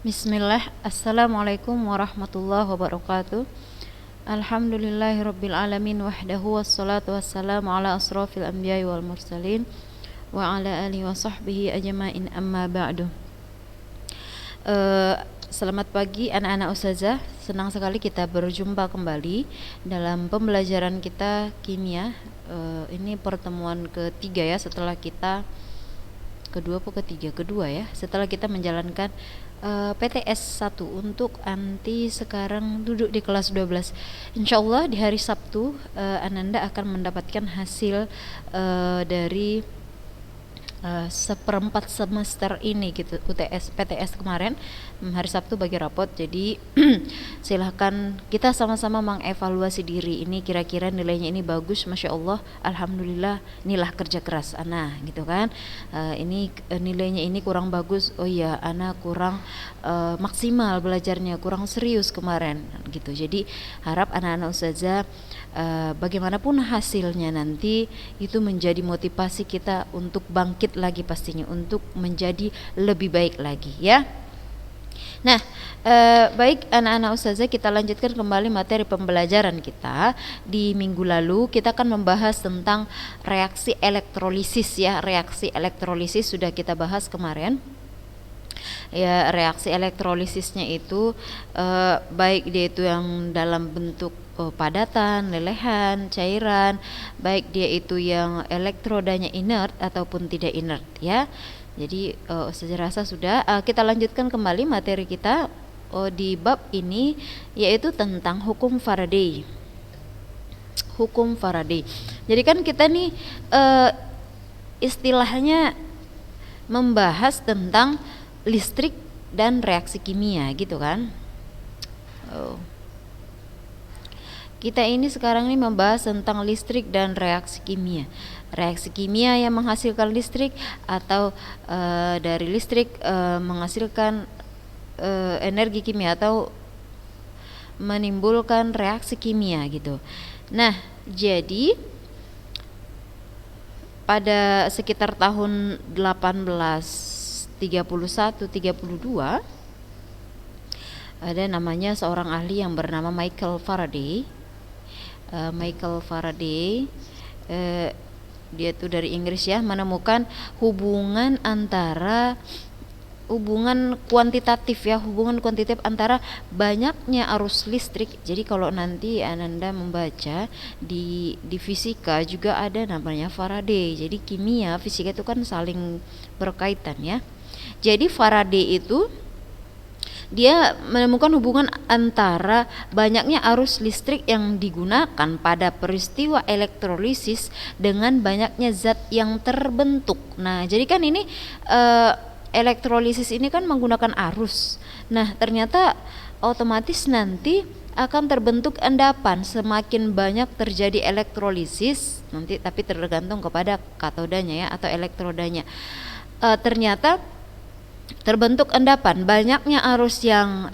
Bismillah, Assalamualaikum warahmatullahi wabarakatuh. Alhamdulillahirabbil alamin wahdahu wassalatu wassalamu ala asrofil anbiya'i wal mursalin wa ala alihi wa sahbihi ajma'in, amma ba'du. Selamat pagi anak-anak ustazah. Senang sekali kita berjumpa kembali dalam pembelajaran kita kimia. Ini pertemuan ketiga ya, setelah kita kedua ya, setelah kita menjalankan PTS 1 untuk anti sekarang duduk di kelas 12. Insyaallah di hari Sabtu Ananda akan mendapatkan hasil dari seperempat semester ini gitu, UTS PTS kemarin hari Sabtu bagi rapot. Jadi silahkan kita sama-sama mengevaluasi diri, ini kira-kira nilainya ini bagus, Masya Allah, Alhamdulillah, inilah kerja keras Ana gitu kan. Ini nilainya ini kurang bagus, oh iya Ana kurang maksimal belajarnya, kurang serius kemarin gitu. Jadi harap anak-anak ustazah bagaimanapun hasilnya nanti itu menjadi motivasi kita untuk bangkit lagi, pastinya untuk menjadi lebih baik lagi ya. Nah, baik anak-anak ustazah, kita lanjutkan kembali materi pembelajaran kita. Di minggu lalu kita akan membahas tentang reaksi elektrolisis ya. Reaksi elektrolisis sudah kita bahas kemarin. Ya, reaksi elektrolisisnya itu baik dia itu yang dalam bentuk padatan, lelehan, cairan, baik dia itu yang elektrodanya inert ataupun tidak inert ya. Jadi saya rasa sudah kita lanjutkan kembali materi kita di bab ini, yaitu tentang hukum Faraday. Hukum Faraday. Jadi kan kita nih istilahnya membahas tentang listrik dan reaksi kimia gitu kan. Kita ini sekarang ini membahas tentang listrik dan reaksi kimia. Reaksi kimia yang menghasilkan listrik atau dari listrik menghasilkan energi kimia atau menimbulkan reaksi kimia gitu. Nah, jadi pada sekitar tahun 1831-32 ada namanya seorang ahli yang bernama Michael Faraday. Dia tuh dari Inggris ya, menemukan hubungan kuantitatif antara banyaknya arus listrik. Jadi kalau nanti Ananda membaca di fisika juga ada namanya Faraday. Jadi kimia, fisika itu kan saling berkaitan ya. Jadi Faraday itu dia menemukan hubungan antara banyaknya arus listrik yang digunakan pada peristiwa elektrolisis dengan banyaknya zat yang terbentuk. Nah, jadi kan ini elektrolisis ini kan menggunakan arus. Nah, ternyata otomatis nanti akan terbentuk endapan. Semakin banyak terjadi elektrolisis nanti, tapi tergantung kepada katodanya ya atau elektrodanya. Ternyata terbentuk endapan. Banyaknya arus yang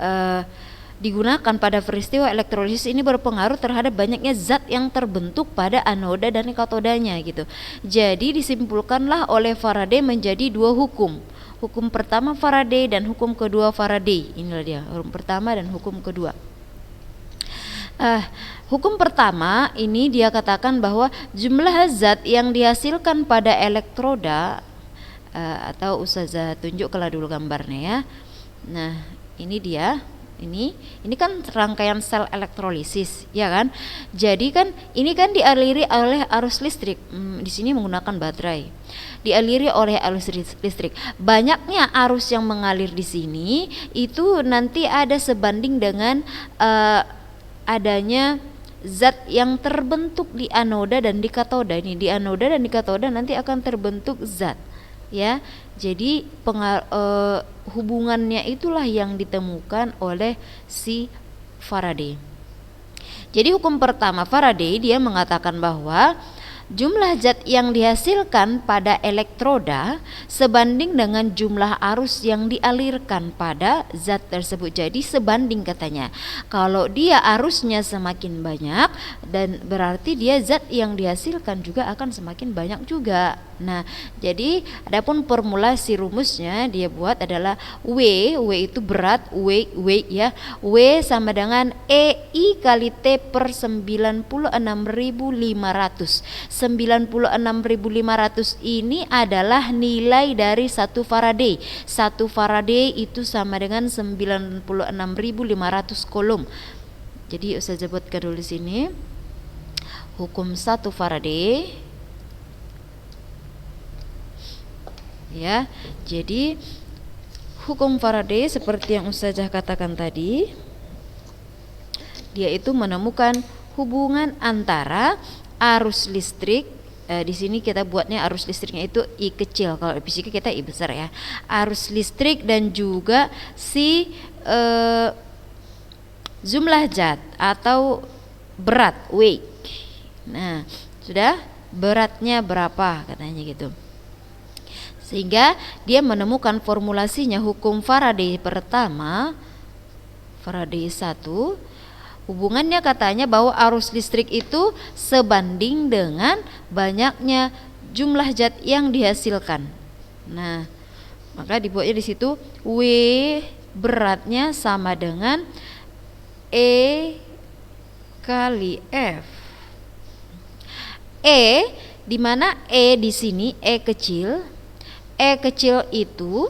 digunakan pada peristiwa elektrolisis ini berpengaruh terhadap banyaknya zat yang terbentuk pada anoda dan katodanya gitu. Jadi disimpulkanlah oleh Faraday menjadi dua hukum. Hukum pertama Faraday dan hukum kedua Faraday. Inilah dia, hukum pertama dan hukum kedua. Hukum pertama ini dia katakan bahwa jumlah zat yang dihasilkan pada elektroda atau ustazah tunjukkanlah dulu gambarnya ya. Nah, ini dia. Ini kan rangkaian sel elektrolisis, ya kan? Jadi kan ini kan dialiri oleh arus listrik. Di sini menggunakan baterai. Dialiri oleh arus listrik. Banyaknya arus yang mengalir di sini itu nanti ada sebanding dengan adanya zat yang terbentuk di anoda dan di katoda. Ini di anoda dan di katoda nanti akan terbentuk zat. Ya, jadi hubungannya itulah yang ditemukan oleh si Faraday. Jadi hukum pertama Faraday dia mengatakan bahwa jumlah zat yang dihasilkan pada elektroda sebanding dengan jumlah arus yang dialirkan pada zat tersebut. Jadi sebanding katanya. Kalau dia arusnya semakin banyak, dan berarti dia zat yang dihasilkan juga akan semakin banyak juga. Nah, jadi adapun formulasi rumusnya dia buat adalah W itu berat, W ya. W sama dengan EI kali T per 96.500. 96.500 ini adalah nilai dari 1 Faraday. 1 Faraday itu sama dengan 96.500 Coulomb. Jadi Ustazah buatkan dulu sini hukum 1 Faraday. Ya, jadi hukum Faraday seperti yang Ustazah katakan tadi, dia itu menemukan hubungan antara arus listrik. Di sini kita buatnya arus listriknya itu I kecil, kalau di fisika kita I besar ya. Arus listrik dan juga si jumlah zat atau berat, weight. Nah, sudah beratnya berapa katanya gitu. Sehingga dia menemukan formulasinya hukum Faraday pertama, Faraday 1. Hubungannya katanya bahwa arus listrik itu sebanding dengan banyaknya jumlah zat yang dihasilkan. Nah, maka dibuatnya di situ W beratnya sama dengan E kali F. E di mana E di sini E kecil. E kecil itu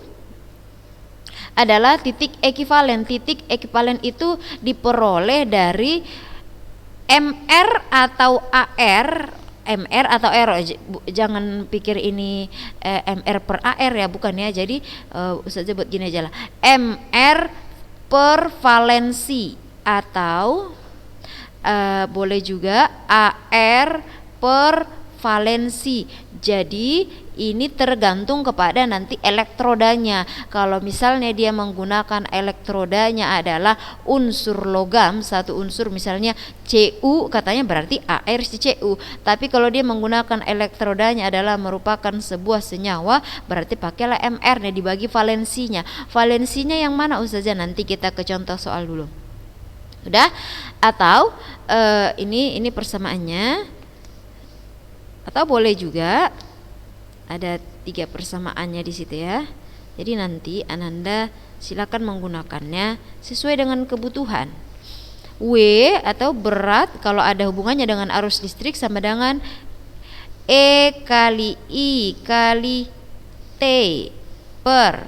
adalah titik ekivalen. Titik ekivalen itu diperoleh dari MR atau AR. MR atau R, jangan pikir ini MR per AR ya, bukan ya. Jadi Ustazah buat gini aja lah, MR per valensi atau boleh juga AR per valensi. Jadi ini tergantung kepada nanti elektrodanya. Kalau misalnya dia menggunakan elektrodanya adalah unsur logam, satu unsur misalnya Cu, katanya berarti AR Cu. Tapi kalau dia menggunakan elektrodanya adalah merupakan sebuah senyawa, berarti pakailah MR nih dibagi valensinya. Valensinya yang mana Ustazah? Nanti kita ke contoh soal dulu. Sudah? Atau ini persamaannya. Atau boleh juga ada 3 persamaannya di situ ya. Jadi nanti Ananda silakan menggunakannya sesuai dengan kebutuhan. W atau berat kalau ada hubungannya dengan arus listrik sama dengan E kali I kali T per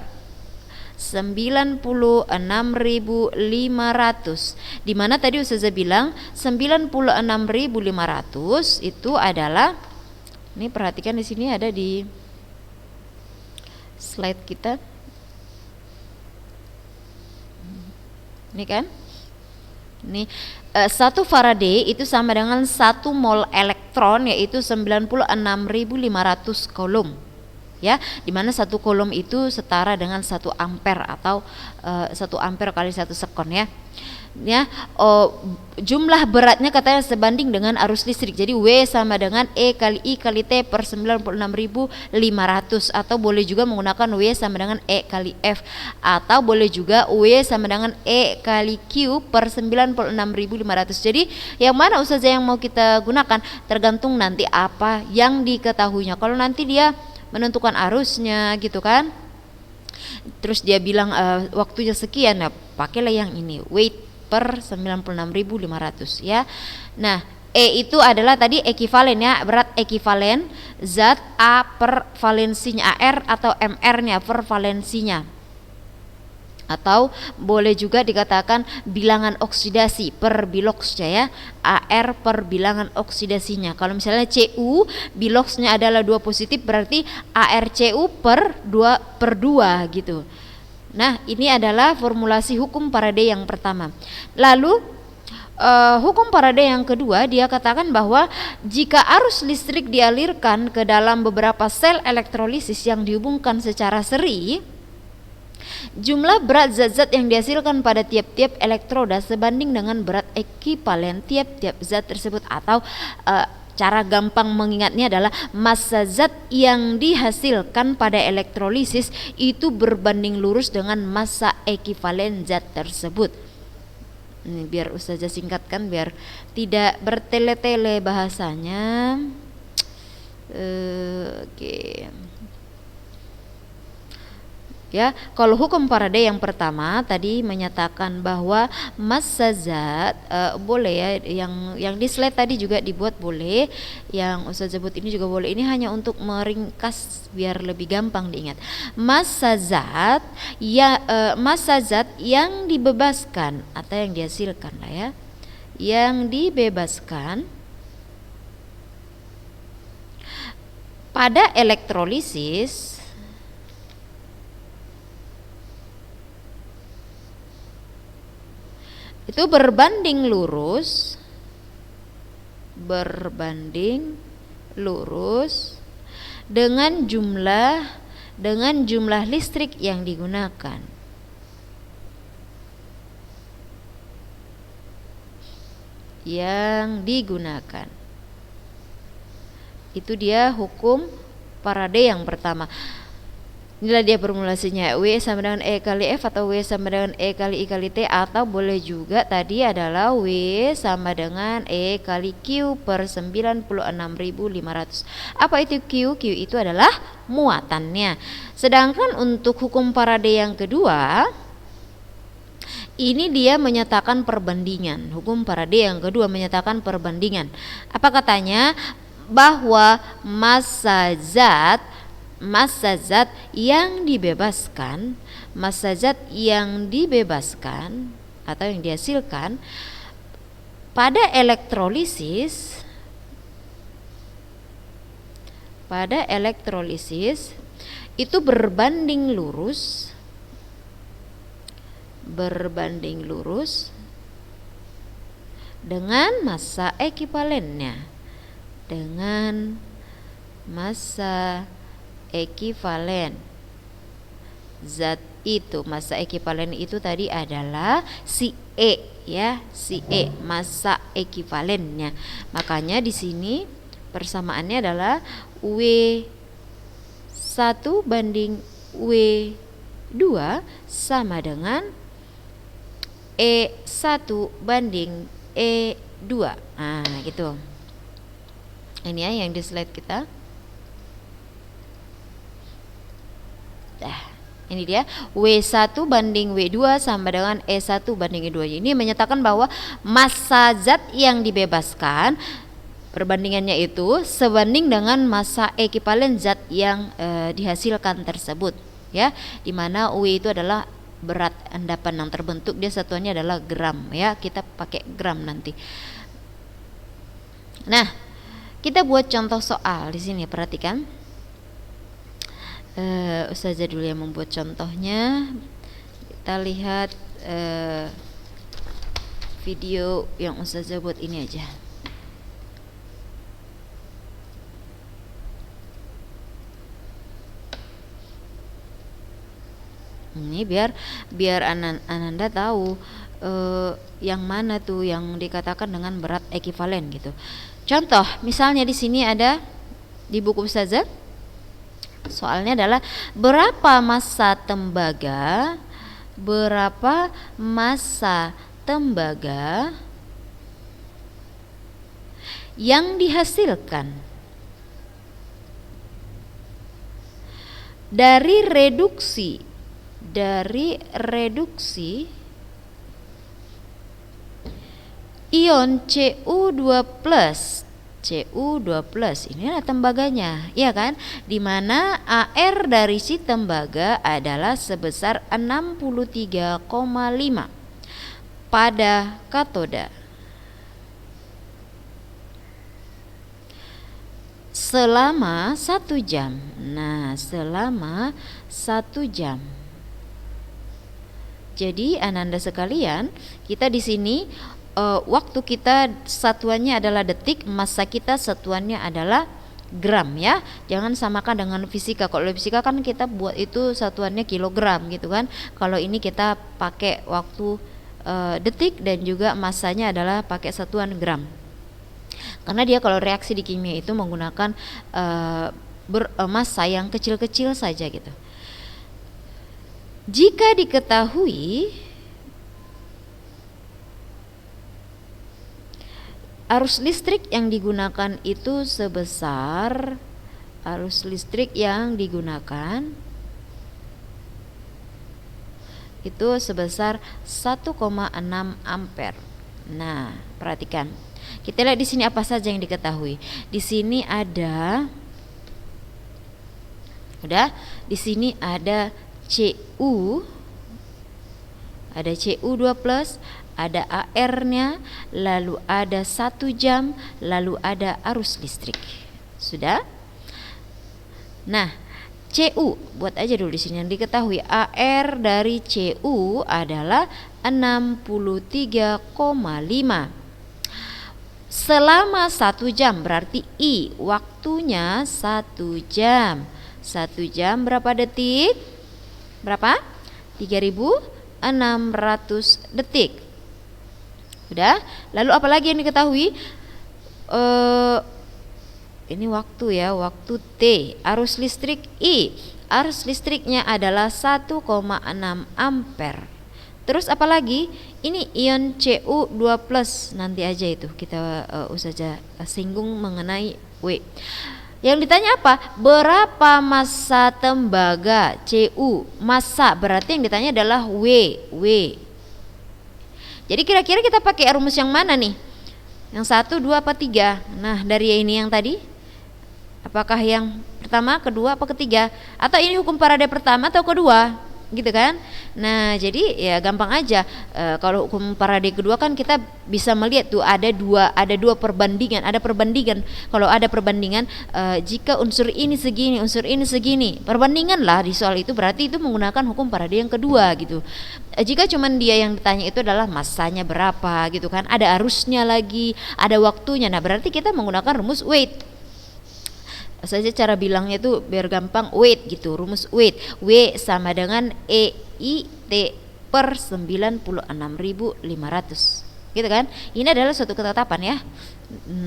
96.500. Di mana tadi Ustazah bilang 96.500 itu adalah, ini perhatikan di sini ada di slide kita. Ini kan? Ini 1 Faraday itu sama dengan 1 mol elektron, yaitu 96.500 Coulomb. Ya, dimana 1 Coulomb itu setara dengan 1 ampere atau 1 ampere kali 1 sekon ya. Ya, jumlah beratnya katanya sebanding dengan arus listrik. Jadi W sama dengan E kali I kali T per 96.500, atau boleh juga menggunakan W sama dengan E kali F, atau boleh juga W sama dengan E kali Q per 96.500. Jadi yang mana Ustazah yang mau kita gunakan tergantung nanti apa yang diketahuinya. Kalau nanti dia menentukan arusnya gitu kan, terus dia bilang waktunya sekian, ya pakailah yang ini, weight per 96.500 ya. Nah, E itu adalah tadi ekivalen ya, berat ekivalen zat A per valensinya, AR atau MR-nya per valensinya. Atau boleh juga dikatakan bilangan oksidasi per biloxnya ya, AR per bilangan oksidasinya. Kalau misalnya Cu biloxnya adalah 2 positif, berarti ArCu per 2 gitu. Nah, ini adalah formulasi hukum Faraday yang pertama. Lalu hukum Faraday yang kedua, dia katakan bahwa jika arus listrik dialirkan ke dalam beberapa sel elektrolisis yang dihubungkan secara seri, jumlah berat zat-zat yang dihasilkan pada tiap-tiap elektroda sebanding dengan berat ekivalen tiap-tiap zat tersebut. Atau cara gampang mengingatnya adalah massa zat yang dihasilkan pada elektrolisis itu berbanding lurus dengan massa ekivalen zat tersebut. Ini biar Ustazah singkatkan biar tidak bertele-tele bahasanya. Oke. Ya, kalau hukum Faraday yang pertama tadi menyatakan bahwa massa zat boleh ya, yang di slide tadi juga dibuat boleh, yang Ustaz sebut ini juga boleh. Ini hanya untuk meringkas biar lebih gampang diingat. Massa zat ya, massa zat yang dibebaskan atau yang dihasilkan lah ya, yang dibebaskan pada elektrolisis itu berbanding lurus dengan jumlah listrik yang digunakan. Itu dia hukum Faraday yang pertama. Inilah dia formulasinya, W sama dengan E kali F atau W sama dengan E kali I kali T, atau boleh juga tadi adalah W sama dengan E kali Q per 96.500. Apa itu Q? Q itu adalah muatannya. Sedangkan untuk hukum Faraday yang kedua, ini dia menyatakan perbandingan. Hukum Faraday yang kedua menyatakan perbandingan. Apa katanya? Bahwa massa zat yang dibebaskan atau yang dihasilkan pada elektrolisis itu berbanding lurus dengan massa ekivalennya, zat itu. Massa ekivalen itu tadi adalah si E ya, si E, massa ekivalennya. Makanya di sini persamaannya adalah W1 banding W2 sama dengan E1 banding E2. Nah, gitu. Ini ya yang di slide kita. Ini dia W1 banding W2 sama dengan E1 banding E2. Ini menyatakan bahwa massa zat yang dibebaskan perbandingannya itu sebanding dengan massa ekivalen zat yang dihasilkan tersebut ya, dimana W itu adalah berat endapan yang terbentuk, dia satuannya adalah gram ya, kita pakai gram nanti. Nah, kita buat contoh soal di sini, perhatikan. Ustazah dulu yang membuat contohnya. Kita lihat video yang Ustazah buat ini aja. Ini biar Ananda tahu yang mana tuh yang dikatakan dengan berat ekivalen gitu. Contoh, misalnya di sini ada di buku Ustazah, soalnya adalah berapa massa tembaga yang dihasilkan dari reduksi ion Cu2+. Ini adalah tembaganya, ya kan? Dimana AR dari si tembaga adalah sebesar 63,5 pada katoda selama 1 jam. Nah, selama 1 jam. Jadi Ananda sekalian, kita di sini waktu kita satuannya adalah detik, massa kita satuannya adalah gram ya. Jangan samakan dengan fisika. Kalau fisika kan kita buat itu satuannya kilogram gitu kan. Kalau ini kita pakai waktu detik dan juga massanya adalah pakai satuan gram. Karena dia kalau reaksi di kimia itu menggunakan massa yang kecil-kecil saja gitu. Jika diketahui arus listrik yang digunakan itu sebesar Arus listrik yang digunakan itu sebesar 1,6 ampere. Nah, perhatikan. Kita lihat di sini apa saja yang diketahui. Di sini ada di sini ada CU, ada CU2+, ada AR-nya, lalu ada 1 jam, lalu ada arus listrik. Sudah? Nah, CU buat aja dulu di sini yang diketahui. AR dari CU adalah 63,5 selama 1 jam, berarti I waktunya 1 jam. 1 jam berapa detik? Berapa? 3600 detik. Sudah? Lalu apa lagi yang diketahui? Ini waktu ya, waktu T. Arus listrik I. Arus listriknya adalah 1,6 ampere. Terus apa lagi? Ini ion Cu2+, nanti aja itu kita saja singgung mengenai W. Yang ditanya apa? Berapa massa tembaga Cu? Massa berarti yang ditanya adalah W. Jadi kira-kira kita pakai rumus yang mana nih? Yang 1, 2, apa 3? Nah, dari ini yang tadi, apakah yang pertama, kedua, apa ketiga? Atau ini hukum Faraday pertama atau kedua? Gitu kan? Nah, jadi ya gampang aja. Kalau hukum Faraday kedua kan kita bisa melihat tuh ada dua perbandingan. Ada perbandingan. Kalau ada perbandingan, jika unsur ini segini, unsur ini segini, perbandingan lah di soal itu, berarti itu menggunakan hukum Faraday yang kedua gitu. Jika cuman dia yang ditanya itu adalah massanya berapa gitu kan, ada arusnya lagi, ada waktunya. Nah, berarti kita menggunakan rumus weight saja, cara bilangnya itu biar gampang, weight gitu, rumus weight. W sama dengan EIT per 96.500 gitu kan. Ini adalah suatu ketetapan ya,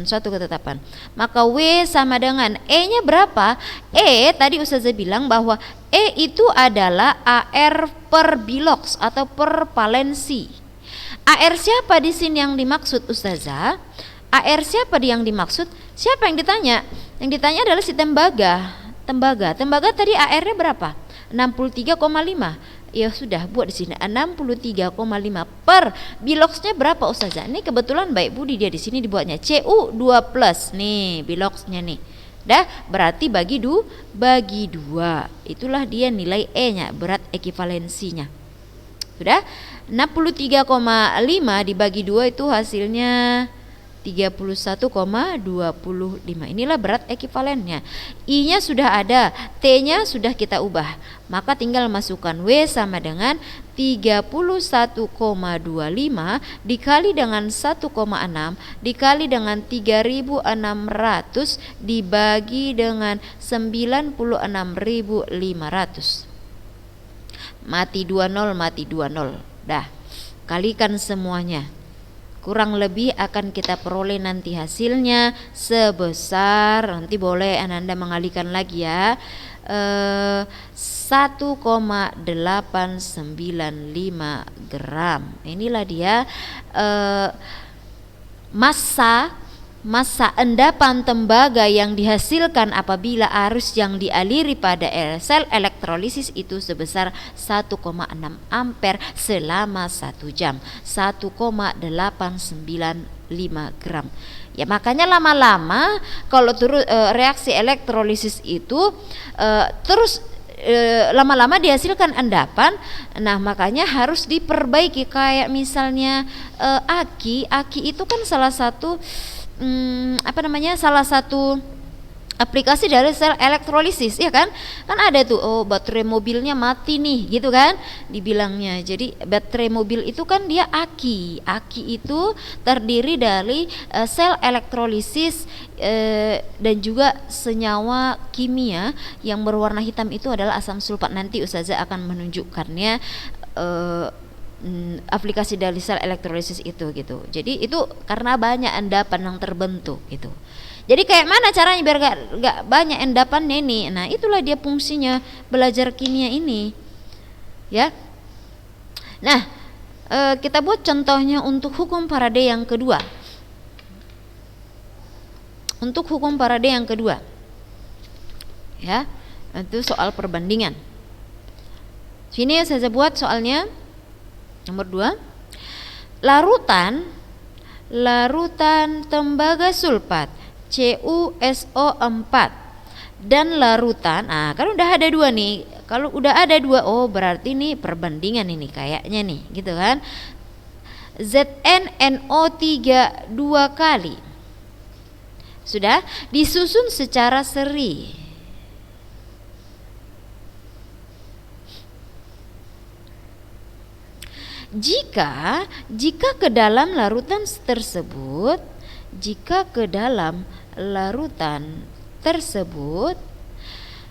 suatu ketetapan. Maka W sama dengan E nya berapa? E tadi Ustazah bilang bahwa E itu adalah AR per bilox atau per valensi. AR siapa di sini yang dimaksud Ustazah? AR siapa yang dimaksud? Siapa yang ditanya? Yang ditanya adalah si tembaga. Tembaga tadi AR-nya berapa? 63,5. Ya sudah, buat di sini 63,5 per biloxnya berapa Ustazah? Ini kebetulan baik budi dia di sini dibuatnya Cu2+. Nih, biloxnya nih. Dah, berarti bagi 2. Itulah dia nilai E-nya, berat ekivalensinya. Sudah? 63,5 dibagi 2 itu hasilnya 31,25. Inilah berat ekivalennya. I-nya sudah ada, T-nya sudah kita ubah. Maka tinggal masukkan W sama dengan 31,25 dikali dengan 1,6 dikali dengan 3.600 dibagi dengan 96.500. Mati 20. Dah, kalikan semuanya. Kurang lebih akan kita peroleh nanti hasilnya sebesar, nanti boleh Anda mengalihkan lagi ya, 1,895 gram. Inilah dia massa endapan tembaga yang dihasilkan apabila arus yang dialiri pada sel elektrolisis itu sebesar 1,6 ampere selama 1 jam, 1,895 gram. Ya makanya lama-lama kalau reaksi elektrolisis itu terus lama-lama dihasilkan endapan. Nah makanya harus diperbaiki. Kayak misalnya aki itu kan salah satu salah satu aplikasi dari sel elektrolisis, ya kan? Kan ada tuh, oh baterai mobilnya mati nih, gitu kan? Dibilangnya. Jadi baterai mobil itu kan dia aki. Aki itu terdiri dari sel elektrolisis dan juga senyawa kimia yang berwarna hitam itu adalah asam sulfat. Nanti Ustazah akan menunjukkannya aplikasi dari sel elektrolisis itu gitu. Jadi itu karena banyak endapan yang terbentuk gitu. Jadi kayak mana caranya biar gak banyak endapannya ini? Nah itulah dia fungsinya belajar kimia ini ya. Nah kita buat contohnya untuk hukum Faraday yang kedua. Untuk hukum Faraday yang kedua, Ya, itu soal perbandingan. Sini saya buat soalnya nomor 2. Larutan tembaga sulfat CuSO4 dan larutan, kan udah ada 2 nih. Kalau udah ada 2, oh berarti nih perbandingan ini kayaknya nih, gitu kan. ZnNO3 2 kali sudah disusun secara seri. Jika ke dalam larutan tersebut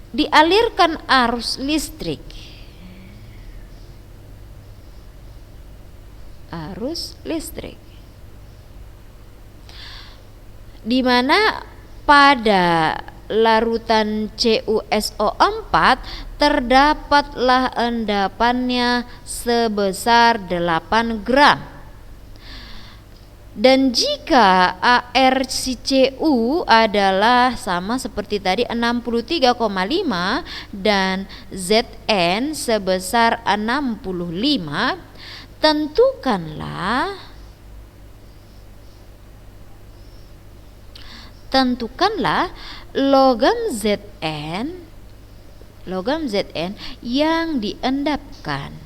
dialirkan arus listrik di mana pada larutan CuSO4 terdapatlah endapannya sebesar 8 gram. Dan jika ArCu adalah sama seperti tadi 63,5 dan Zn sebesar 65, tentukanlah logam Zn yang diendapkan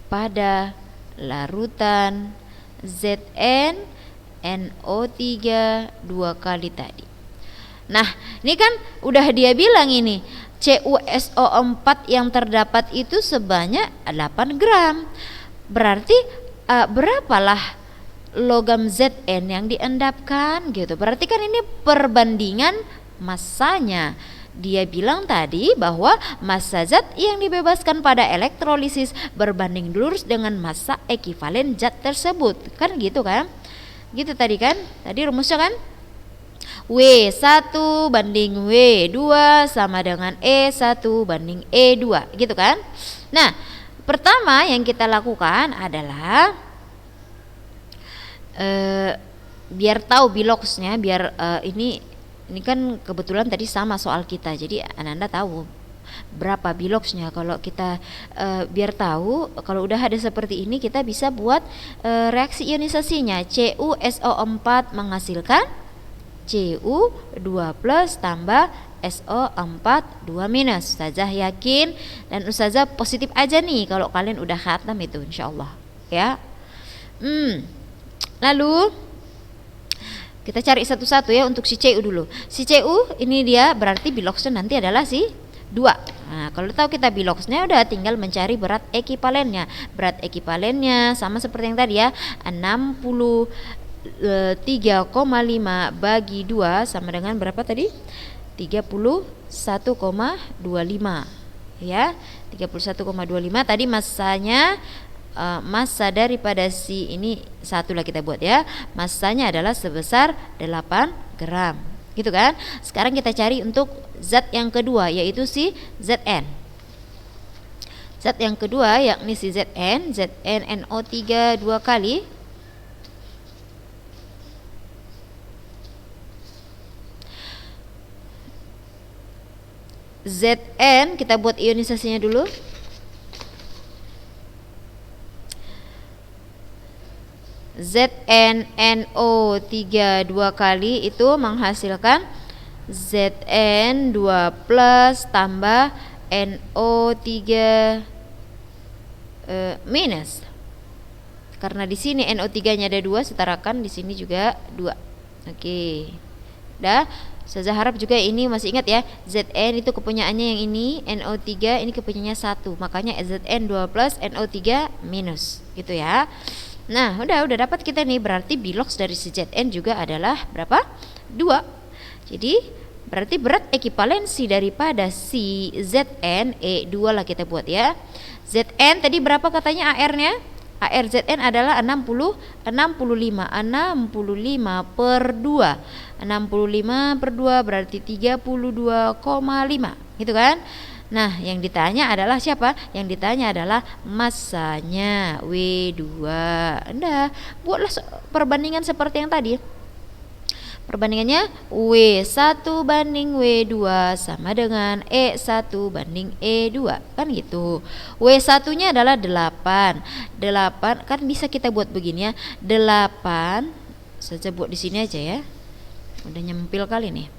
pada larutan ZnNO3 2 kali tadi. Nah, ini kan udah dia bilang ini CuSO4 yang terdapat itu sebanyak 8 gram. Berarti berapalah logam Zn yang diendapkan gitu. Berarti kan ini perbandingan massanya. Dia bilang tadi bahwa massa zat yang dibebaskan pada elektrolisis berbanding lurus dengan massa ekivalen zat tersebut. Kan gitu kan? Gitu tadi kan? Tadi rumusnya kan? W1 banding W2 sama dengan E1 banding E2, gitu kan? Nah, pertama yang kita lakukan adalah biar tahu biloxnya, biar ini kan kebetulan tadi sama soal kita, jadi Anda tahu berapa biloxnya. Kalau kita biar tahu, kalau udah ada seperti ini kita bisa buat reaksi ionisasinya. CuSO4 menghasilkan Cu2 plus tambah SO4 2 minus. Ustazah yakin dan Ustazah positif aja nih kalau kalian udah khatam itu insyaallah ya. Lalu kita cari satu-satu ya untuk si Cu dulu. Si Cu ini dia berarti biloxnya nanti adalah si 2. Nah, kalau tahu kita biloxnya udah tinggal mencari berat ekivalennya. Berat ekivalennya sama seperti yang tadi ya, 63,5 bagi 2 sama dengan berapa tadi? 31,25 ya. 31,25 tadi massanya. Massa daripada si ini satulah kita buat ya, massanya adalah sebesar 8 gram gitu kan. Sekarang kita cari untuk zat yang kedua, yaitu si Zn. Zat yang kedua yakni si ZnNO3 2 kali Zn, kita buat ionisasinya dulu. ZnNO3 2 kali itu menghasilkan Zn2 plus tambah NO3 minus. Karena di sini NO3-nya ada 2, setarakan di sini juga 2. Oke. Dah, saya harap juga ini masih ingat ya. Zn itu kepunyaannya yang ini, NO3 ini kepunyaannya 1. Makanya Zn2 plus NO3 minus gitu ya. Nah, udah dapat kita nih, berarti bilox dari si Zn juga adalah berapa? 2. Jadi, berarti berat ekivalensi daripada si Zn E2 lah kita buat ya. Zn tadi berapa katanya AR-nya? AR Zn adalah 65 per 2. 65 per 2 berarti 32,5 gitu kan. Nah, yang ditanya adalah siapa? Yang ditanya adalah massanya W2. Anda buatlah perbandingan seperti yang tadi. Perbandingannya W1 banding W2 sama dengan E1 banding E2. Kan gitu. W1-nya adalah 8. 8 kan bisa kita buat begini ya. 8 saja buat di sini aja ya. Udah nyempil kali nih.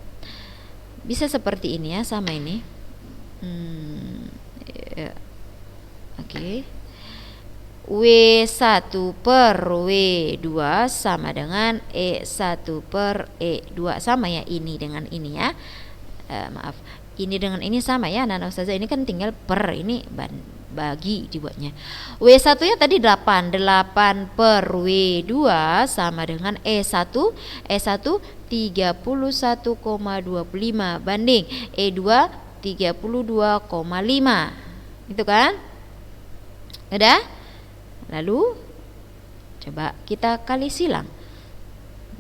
Bisa seperti ini ya, sama ini. Ya. Oke. W1 per W2 sama dengan E1 per E2. Sama ya, ini dengan ini ya. Maaf, ini dengan ini sama ya anak-anak ustazah. Ini kan tinggal per, ini bagi dibuatnya. W1 nya tadi 8 per W2 sama dengan E1 31,25 banding E2 32,5. Itu kan? Udah? Lalu coba kita kali silang.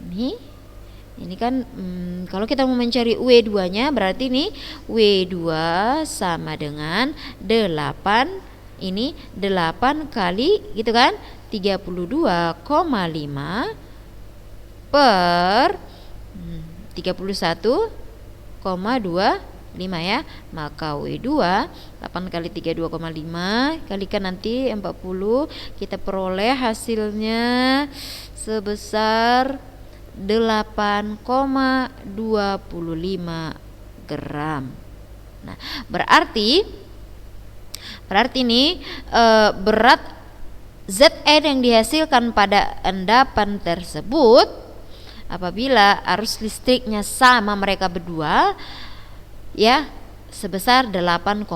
Ini kan kalau kita mau mencari W2-nya berarti nih W2 sama dengan 8, ini 8 kali gitu kan 32,5 per 31,25 ya. Maka W2 8 kali 32,5 kalikan nanti 40, kita peroleh hasilnya sebesar 8,25 gram. Nah, berarti nih berat Zn yang dihasilkan pada endapan tersebut apabila arus listriknya sama mereka berdua ya sebesar 8,25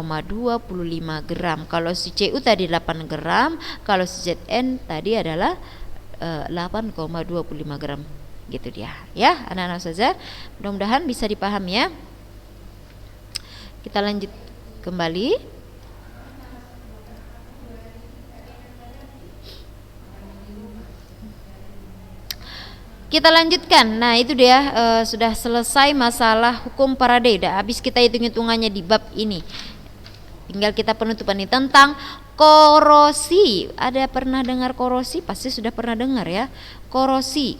gram. Kalau si Cu tadi 8 gram, kalau si Zn tadi adalah 8,25 gram. Gitu dia ya anak-anak ustazah, mudah-mudahan bisa dipahami ya. Kita lanjut kembali. Kita lanjutkan. Nah itu dia sudah selesai masalah hukum Faraday. Udah habis kita hitung-hitungannya di bab ini. Tinggal kita penutupan nih tentang korosi. Ada pernah dengar korosi? Pasti sudah pernah dengar ya. Korosi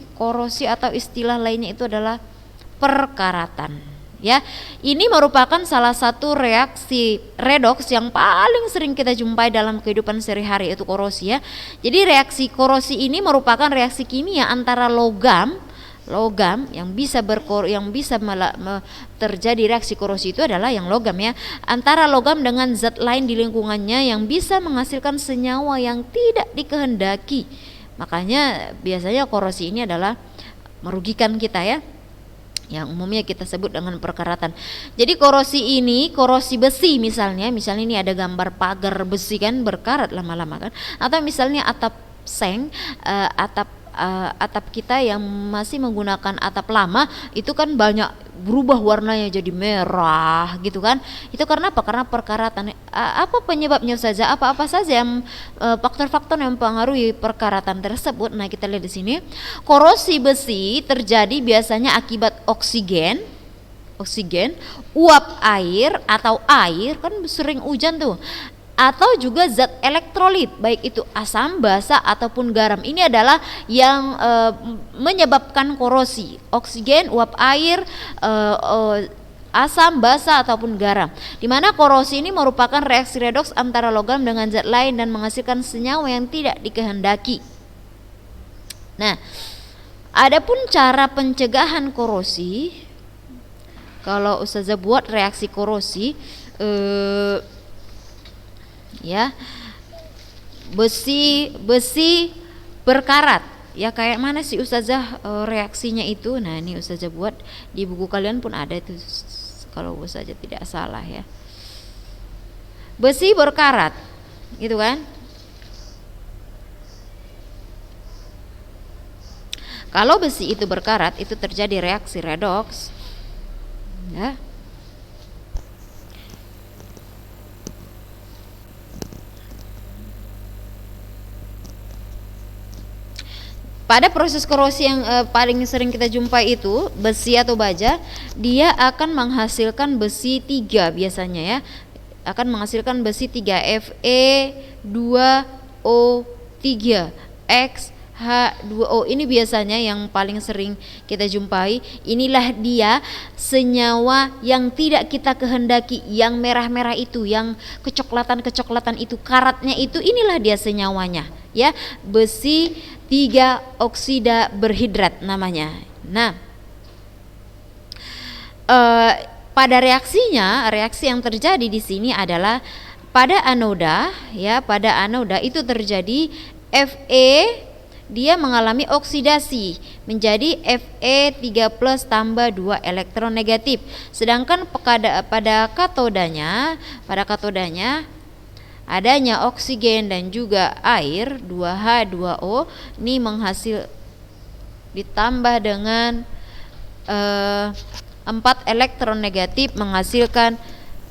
atau istilah lainnya itu adalah perkaratan. Ya, ini merupakan salah satu reaksi redoks yang paling sering kita jumpai dalam kehidupan sehari-hari, itu korosi ya. Jadi reaksi korosi ini merupakan reaksi kimia antara logam yang bisa terjadi reaksi korosi itu adalah yang logam ya, antara logam dengan zat lain di lingkungannya yang bisa menghasilkan senyawa yang tidak dikehendaki. Makanya biasanya korosi ini adalah merugikan kita ya, yang umumnya kita sebut dengan perkaratan. Jadi korosi ini, korosi besi misalnya ini ada gambar pagar besi kan berkarat lama-lama kan, atau misalnya atap seng, atap kita yang masih menggunakan atap lama itu kan banyak berubah warnanya jadi merah gitu kan. Itu karena apa? Karena perkaratan. Apa penyebabnya saja? Apa saja yang faktor-faktor yang mempengaruhi perkaratan tersebut? Nah, kita lihat di sini. Korosi besi terjadi biasanya akibat oksigen, uap air atau air kan sering hujan tuh, atau juga zat elektrolit baik itu asam, basa ataupun garam. Ini adalah yang menyebabkan korosi. Oksigen, uap air, asam, basa ataupun garam. Dimana korosi ini merupakan reaksi redoks antara logam dengan zat lain dan menghasilkan senyawa yang tidak dikehendaki. Nah, adapun cara pencegahan korosi, kalau ustazah buat reaksi korosi ya, besi berkarat ya, kayak mana sih ustazah reaksinya itu? Nah ini ustazah buat di buku kalian pun ada itu kalau ustazah tidak salah ya. Besi berkarat gitu kan. Kalau besi itu berkarat itu terjadi reaksi redoks ya. Pada proses korosi yang paling sering kita jumpai itu besi atau baja, dia akan menghasilkan besi 3 biasanya ya. Akan menghasilkan besi 3 Fe2O3 X H2O ini biasanya yang paling sering kita jumpai. Inilah dia senyawa yang tidak kita kehendaki, yang merah-merah itu, yang kecoklatan-kecoklatan itu, karatnya itu, inilah dia senyawanya, ya. Besi 3 oksida berhidrat namanya. Nah, pada reaksinya, reaksi yang terjadi di sini adalah pada anoda, ya, pada anoda itu terjadi Fe, dia mengalami oksidasi menjadi Fe3+ tambah 2 elektron negatif. Sedangkan pada katodanya adanya oksigen dan juga air 2H2O ini ditambah dengan 4 elektron negatif menghasilkan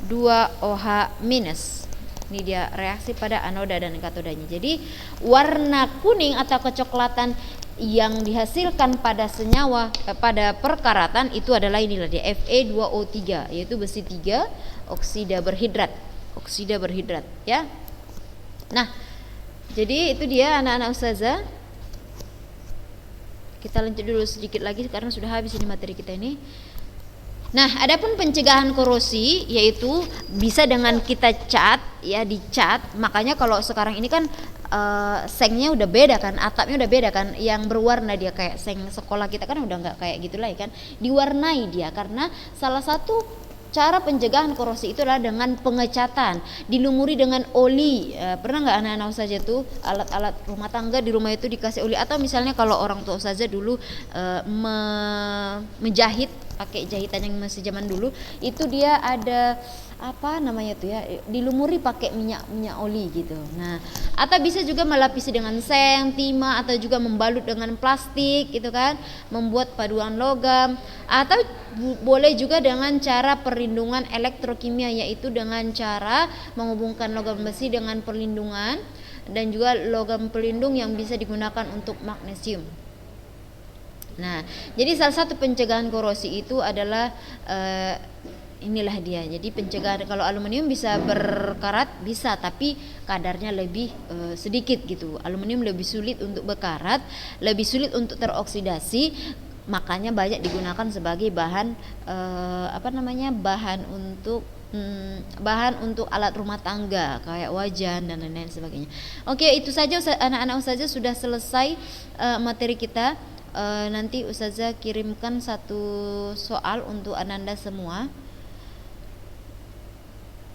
2OH-. Ini dia reaksi pada anoda dan katodanya. Jadi warna kuning atau kecoklatan yang dihasilkan pada senyawa pada perkaratan itu adalah inilah dia Fe2O3, yaitu besi 3 oksida berhidrat, ya. Nah, jadi itu dia anak-anak ustazah. Kita lanjut dulu sedikit lagi karena sudah habis ini materi kita ini. Nah, adapun pencegahan korosi yaitu bisa dengan kita cat, ya, dicat. Makanya kalau sekarang ini kan sengnya udah beda kan, atapnya udah beda kan, yang berwarna dia kayak seng sekolah kita kan udah nggak kayak gitu lagi kan, diwarnai dia karena salah satu cara pencegahan korosi itu adalah dengan pengecatan, dilumuri dengan oli. Pernah nggak anak-anak saja tuh alat-alat rumah tangga di rumah itu dikasih oli, atau misalnya kalau orang tua saja dulu menjahit pakai jahitan yang masih zaman dulu, itu dia ada apa namanya tuh ya, dilumuri pakai minyak oli gitu. Nah, atau bisa juga melapisi dengan seng, timah, atau juga membalut dengan plastik gitu kan, membuat paduan logam, atau boleh juga dengan cara perlindungan elektrokimia, yaitu dengan cara menghubungkan logam besi dengan perlindungan dan juga logam pelindung yang bisa digunakan untuk magnesium. Nah, jadi salah satu pencegahan korosi itu adalah inilah dia. Jadi pencegahan, kalau aluminium bisa berkarat bisa, tapi kadarnya lebih sedikit gitu. Aluminium lebih sulit untuk berkarat, lebih sulit untuk teroksidasi, makanya banyak digunakan sebagai bahan bahan untuk alat rumah tangga kayak wajan dan lain-lain sebagainya. Oke, itu saja anak-anak ustazah, sudah selesai materi kita. Nanti ustazah kirimkan satu soal untuk ananda semua.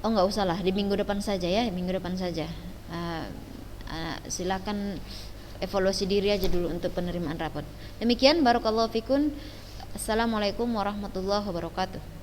Oh, nggak usah lah, di minggu depan saja ya, minggu depan saja. Silakan evaluasi diri aja dulu untuk penerimaan rapot. Demikian, barakallahu fikun. Assalamualaikum warahmatullahi wabarakatuh.